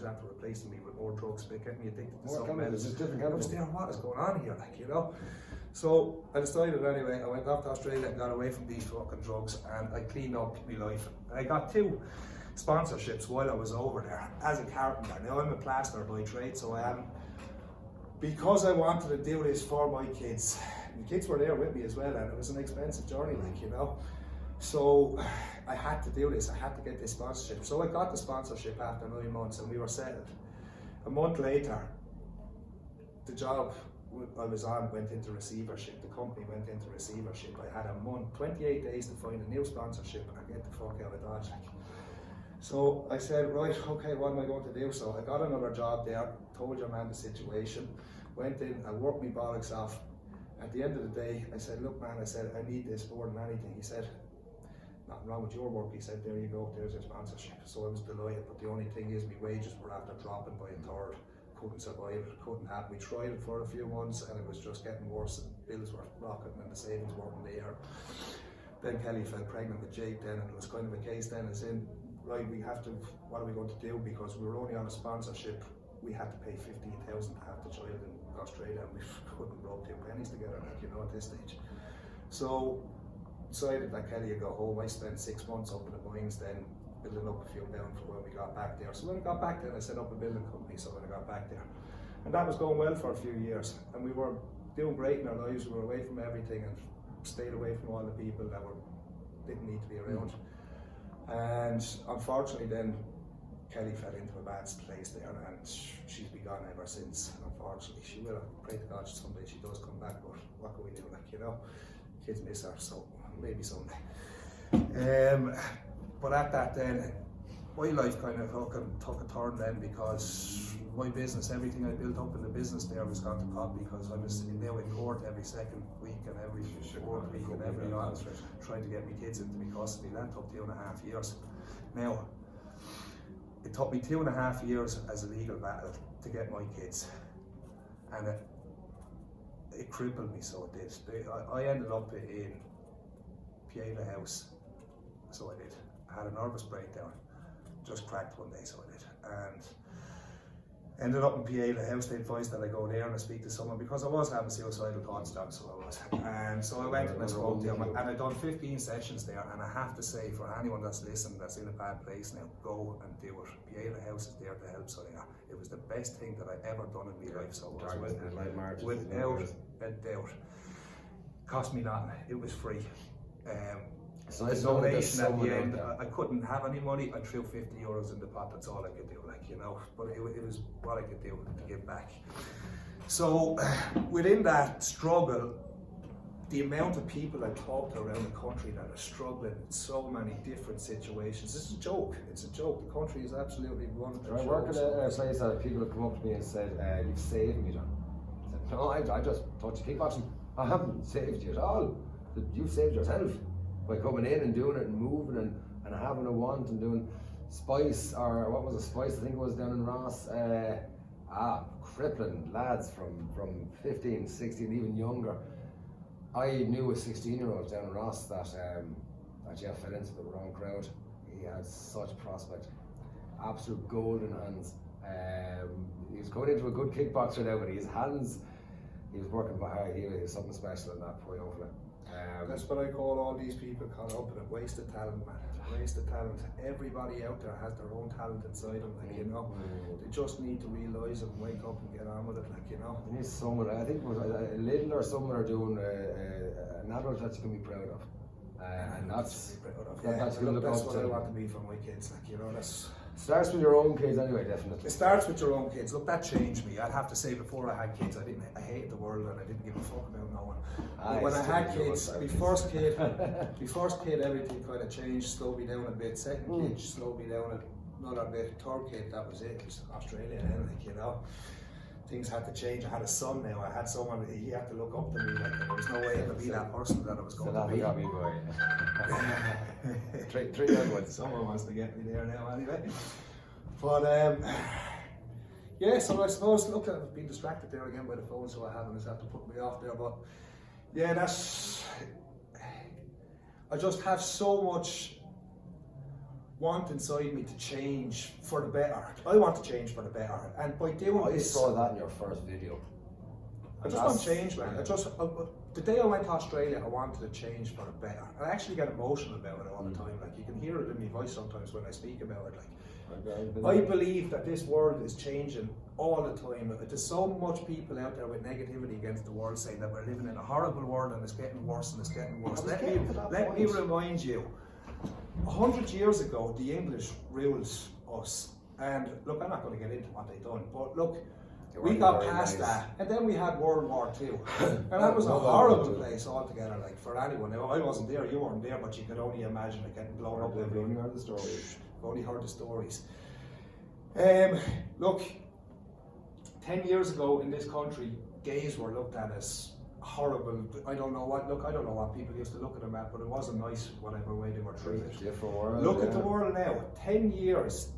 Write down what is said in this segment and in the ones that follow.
after replacing me with more drugs, but getting me addicted to More something chemicals, else. just different I was chemicals. there, what is going on here, like, you know? So I decided anyway, I went off to Australia and got away from these fucking drugs, and I cleaned up my life. I got 2 sponsorships while I was over there as a carpenter. Now I'm a plasterer by trade, so I am, because I wanted to do this for my kids. The kids were there with me as well, and it was an expensive journey, like, you know. So I had to do this, I had to get this sponsorship. So I got the sponsorship after 9 months and we were settled. A month later, the job I was on went into receivership. The company went into receivership. I had a month, 28 days to find a new sponsorship and get the fuck out of Dodge. So I said, right, okay, what am I going to do? So I got another job there, told your man the situation, went in, I worked my bollocks off. At the end of the day, I said, look man, I said, I need this more than anything. He said, nothing wrong with your work. He said, there you go, there's your sponsorship. So I was delighted, but the only thing is my wages were after dropping by a third. Couldn't survive it, couldn't have. We tried it for a few months and it was just getting worse, and bills were rocketing and the savings weren't there. Then Kelly fell pregnant with Jake then, and it was kind of a case then as in, right, we have to, what are we going to do? Because we were only on a sponsorship, we had to pay 15,000 to have the child in Australia, and we couldn't rub 2 pennies together, like, you know, at this stage. So decided that Kelly would go home. I spent 6 months up in the mines then, building up a few pounds for when we got back there. So when I got back there, I set up a building company, so when I got back there. And that was going well for a few years. And we were doing great in our lives. We were away from everything and stayed away from all the people that didn't need to be around. And unfortunately then, Kelly fell into a bad place there, and she's been gone ever since. Unfortunately, she will. Pray to God someday she does come back, but what can we do, like, you know? Kids miss her, so maybe someday. But at that then, my life kind of took a turn then, because my business, everything I built up in the business there was gone to pot, because I was now in court every second week and every fourth week and every month trying to get my kids into my custody. That took 2.5 years. Now, it took me 2.5 years as a legal battle to get my kids, and it crippled me, so it did. I ended up in Pieta House, so I did. I had a nervous breakdown, just cracked one day, so I did. And ended up in Pieta House. They advised that I go there and I speak to someone, because I was having suicidal thoughts then, so I was. And so I went and I spoke to him, and I done 15 sessions there, and I have to say, for anyone that's listening that's in a bad place now, go and do it. Pieta House is there to help, so yeah. It was the best thing that I ever done in my life, so it was without a doubt. Cost me nothing, it was free. So the donation at the end, I couldn't have any money. I threw 50 euros in the pot, that's all I could do, like, you know, but it was what I could do to give back. So within that struggle, the amount of people I talked to around the country that are struggling in so many different situations, it's a joke, it's a joke. The country is absolutely one of the I work at a place that people have come up to me and said, you've saved me, John. I said, no, I just taught you kickboxing. I haven't saved you at all. You've saved yourself by coming in and doing it and moving and having a want and doing Spice, or what was it, Spice, I think it was down in Ross. Crippling lads from 15, 16, even younger. I knew a 16-year-old down in Ross that fell into the wrong crowd. He had such prospect, absolute golden hands. He was going into a good kickboxer now, but his hands, he was working hard. He was something special in that poor young fella. That's what I call all these people caught up in it. Wasted talent, man. Wasted talent. Everybody out there has their own talent inside them, like, you know. They just need to realise it and wake up and get on with it, like, you know. There is someone, I think it was a Lidl or someone are doing an adult that you can be proud of. And that's what I want to be for my kids, like, you know. That's starts with your own kids anyway, definitely. It starts with your own kids. Look, that changed me. I'd have to say, before I had kids, I hated the world and I didn't give a fuck about no one. But when I had kids, my first kid, everything kind of changed, slowed me down a bit. Second kid slowed me down another bit. Third kid, that was it. It was Australia then, like, you know. Things had to change. I had a son now. I had someone, he had to look up to me, like, and there was no way I could be that person that I was going to be. Got me, boy. three young ones. Someone wants to get me there now anyway. But yeah, so I suppose, look, I've been distracted there again by the phone, so I haven't just had to put me off there. But yeah, I just have so much want inside me to change for the better. I want to change for the better, and by doing I this, saw that in your first video. I just want to change, man. The day I went to Australia, I wanted to change for the better. I actually get emotional about it all the time. Like, you can hear it in my voice sometimes when I speak about it. Like, I believe that this world is changing all the time. There's so much people out there with negativity against the world, saying that we're living in a horrible world and it's getting worse and it's getting worse. Let me remind you, 100 years ago, the English ruled us. And look, I'm not going to get into what they done, but look, we got past that, and then we had World War II, and that was a horrible place altogether. Like, for anyone, now, I wasn't there, you weren't there, but you could only imagine it getting blown up. I've only heard the stories. Only heard the stories. Look, 10 years ago in this country, gays were looked at as horrible. I don't know what people used to look at them at, but it wasn't nice whatever way they were treated. Different world. Look at the world now. 10 years,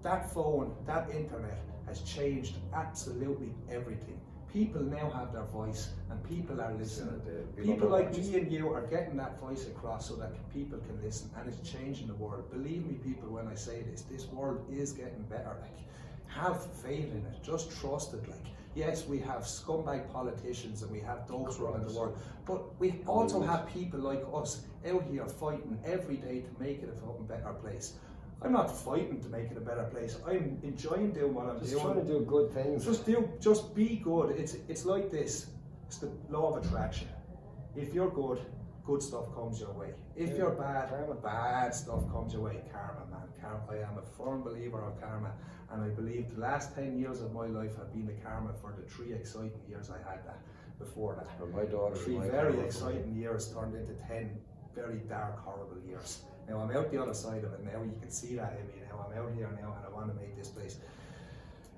that phone, that internet has changed absolutely everything. People now have their voice, and people are listening. People like me and you are getting that voice across so that people can listen, and it's changing the world. Believe me, people, when I say this world is getting better. Like, have faith in it. Just trust it. Like, yes, we have scumbag politicians and we have dopes running the world, but we also have people like us out here fighting every day to make it a fucking better place. I'm not fighting to make it a better place. I'm enjoying doing what I'm doing. Just trying to do good things. Just be good. It's like this. It's the law of attraction. If you're good, good stuff comes your way. If you're bad, bad stuff comes your way. Karma, man. Karma. I am a firm believer of karma, and I believe the last 10 years of my life have been the karma for the 3 exciting years I had that before that. For my daughter, 3 very exciting years turned into 10 very dark, horrible years. Now I'm out the other side of it now. You can see that in me now. I'm out here now, and I want to make this place.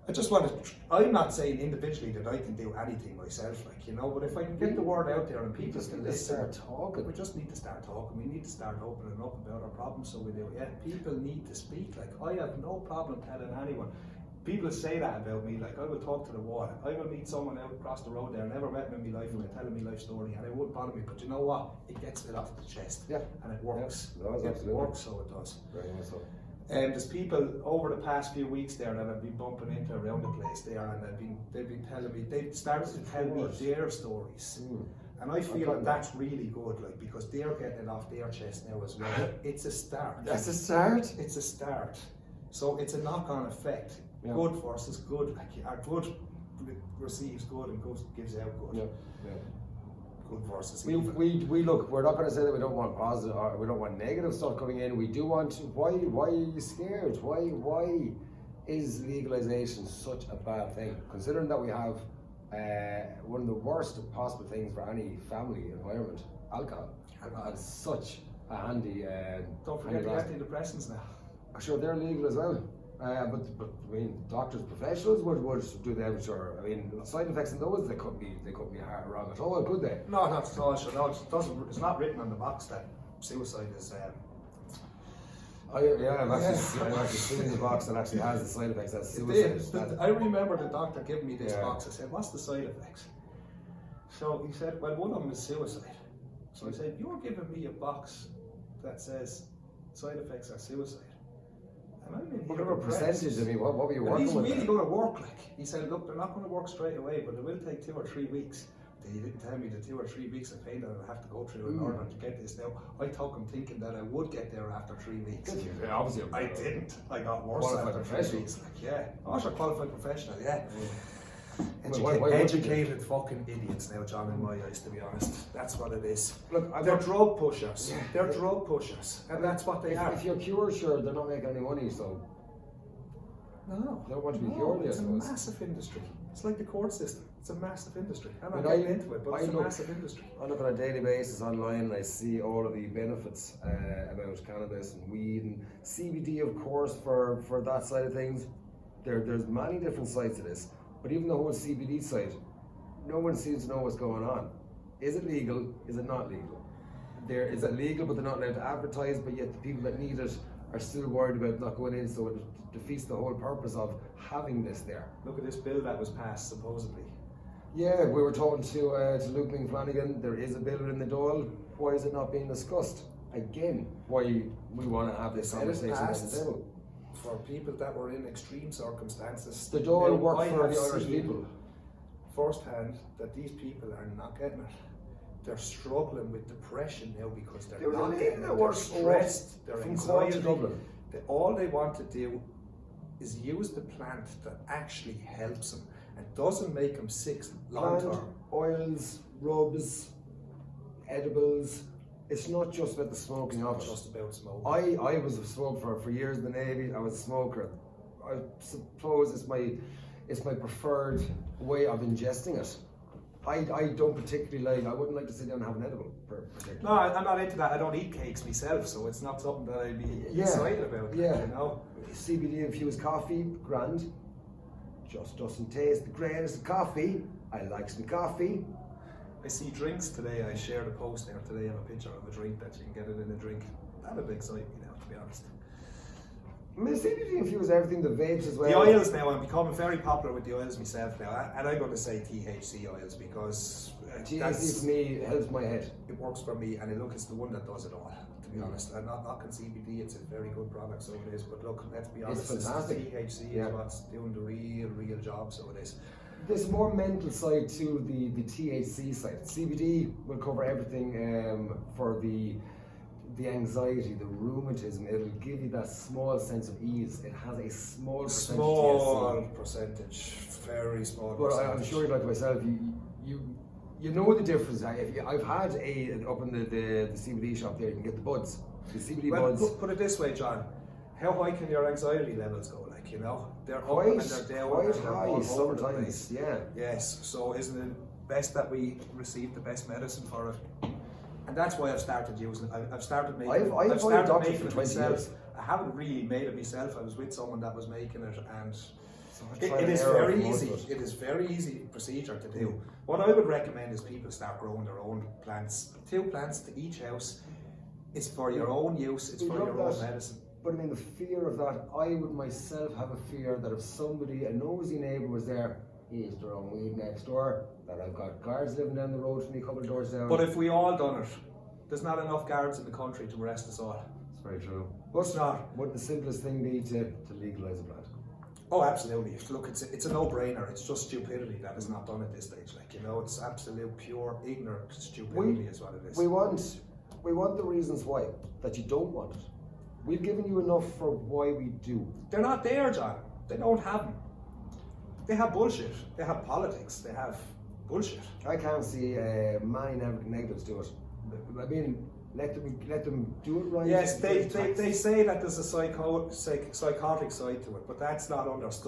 I just want to. I'm not saying individually that I can do anything myself, like, you know. But if I can get the word out there and people can listen, start talking. We just need to start talking. We need to start opening up about our problems. So we do. Yeah, people need to speak. Like, I have no problem telling anyone. People say that about me, like, I will talk to the wall. I will meet someone out across the road there, never met them in my life, and they're telling me life story, and it wouldn't bother me. But you know what? It gets it off the chest, and it works. Yeah, it works, so it does. Very much so. There's people over the past few weeks there that have been bumping into around the place there, and they've been telling me, they've started to tell me their stories. And I feel that that's really good, like, because they're getting it off their chest now as well. It's a start. That's a start? It's a start. So it's a knock-on effect. Yeah. Good versus good. Like, good receives good and good gives out good. Yeah. Good versus we look. We're not going to say that we don't want positive or we don't want negative stuff coming in. We do want. Why are you scared? Why is legalization such a bad thing? Considering that we have one of the worst possible things for any family environment, alcohol. It's such a handy. Don't forget the antidepressants now. Sure, they're legal as well. But I mean, doctors, professionals would do them. Sure, I mean, side effects in those they couldn't be wrong at all, could they? No, not at all. Sure, no, it's not written on the box that suicide is. I've actually seen the box that actually has the side effects as suicide. I remember the doctor giving me this box. I said, "What's the side effects?" So he said, "Well, one of them is suicide." So I said, "You're giving me a box that says side effects are suicide." Whatever percentage, I mean, what were you working with? He's really going to work, like. He said, look, they're not going to work straight away, but it will take 2 or 3 weeks. He didn't tell me the 2 or 3 weeks of pain that I'll have to go through in order to get this. Now, I took him thinking that I would get there after 3 weeks. Yeah, obviously. I didn't. I got worse after 3 weeks. Like, yeah. I'm not a qualified professional, yeah. Educated fucking idiots now, John, in my eyes, to be honest. That's what it is. Look, they're drug pushers. They're drug pushers, and that's what they are. If you're cured, sure, they're not making any money, so. No. They don't want to be cured, it's a massive industry. It's like the court system. It's a massive industry. I'm not getting into it, but it's a massive industry. I look on a daily basis online and I see all of the benefits about cannabis and weed and CBD, of course, for that side of things. There's many different sides to this. But even the whole CBD side, no one seems to know what's going on. Is it legal? Is it not legal? Is it legal, but they're not allowed to advertise, but yet the people that need it are still worried about not going in, so it defeats the whole purpose of having this there. Look at this bill that was passed, supposedly. Yeah, we were talking to Luke Flanagan, there is a bill in the Dáil. Why is it not being discussed? again why we want to have this conversation at the table. For people that were in extreme circumstances, They don't now, work I for have the Irish seen people. firsthand that these people are not getting it. They're struggling with depression now because they're not getting it. They're stressed, they're from Cork to anxiety. Dublin. All they want to do is use the plant that actually helps them and doesn't make them sick long Plant, term. oils, rubs, edibles. It's not just about the smoking of it. Just about smoke. I was a smoker for years in the Navy. I was a smoker. I suppose it's my preferred way of ingesting it. I don't particularly like. I wouldn't like to sit down and have an edible. Particularly. No, I'm not into that. I don't eat cakes myself, so it's not something that I'd be excited about. Yeah. You know. CBD infused coffee, grand. Just doesn't taste the greatest of coffee. I like some coffee. I see drinks today. I shared a post there today of a picture of a drink that you can get it in a drink. That would excite me now, to be honest. I mean, CBD infused everything, the vapes as well. The oils now, I'm becoming very popular with the oils myself now, and I'm going to say THC oils because THC for me helps my head. It works for me, and look, it's the one that does it all. To be honest, I'm not knocking CBD; it's a very good product, so it is. But look, let's be honest, It's fantastic. THC is what's doing the real job, so it is. There's more mental side to the THC side. CBD will cover everything for the anxiety, the rheumatism. It'll give you that small sense of ease. It has a small percentage THC. Percentage, very small But percentage. I'm sure, like myself, you know the difference. I've had up in the CBD shop there. You can get the buds, the CBD buds. Put it this way, John. How high can your anxiety levels go? Like, you know, they're up Quite, and they're down quite and they're high all over the sometimes. place. Yeah. Yes. So isn't it best that we receive the best medicine for it? And that's why I've started using it. I've started making it. I've started doctor making for it 20 myself. years. I haven't really made it myself. I was with someone that was making it, and So it is very easy. It is very easy procedure to do. What I would recommend is people start growing their own plants. 2 plants to each house. It's for your own use. It's for your own medicine. But I mean, the fear of that, I would myself have a fear that if somebody, a nosy neighbour was there, he's throwing weed next door, that I've got guards living down the road from me, a couple of doors down. But if we all done it, there's not enough guards in the country to arrest us all. It's very true. It's not. Wouldn't the simplest thing be to legalise a plant? Oh, absolutely. Look, it's a no-brainer. It's just stupidity that is not done at this stage. Like, you know, it's absolute pure ignorant stupidity is what it is. We want the reasons why, that you don't want it. We've given you enough for why we do. They're not there, John. They don't have them. They have bullshit. They have politics. They have bullshit. I can't see many negatives to it. I mean, let them do it right. Yes, they say that there's a psychotic side to it, but that's not understood.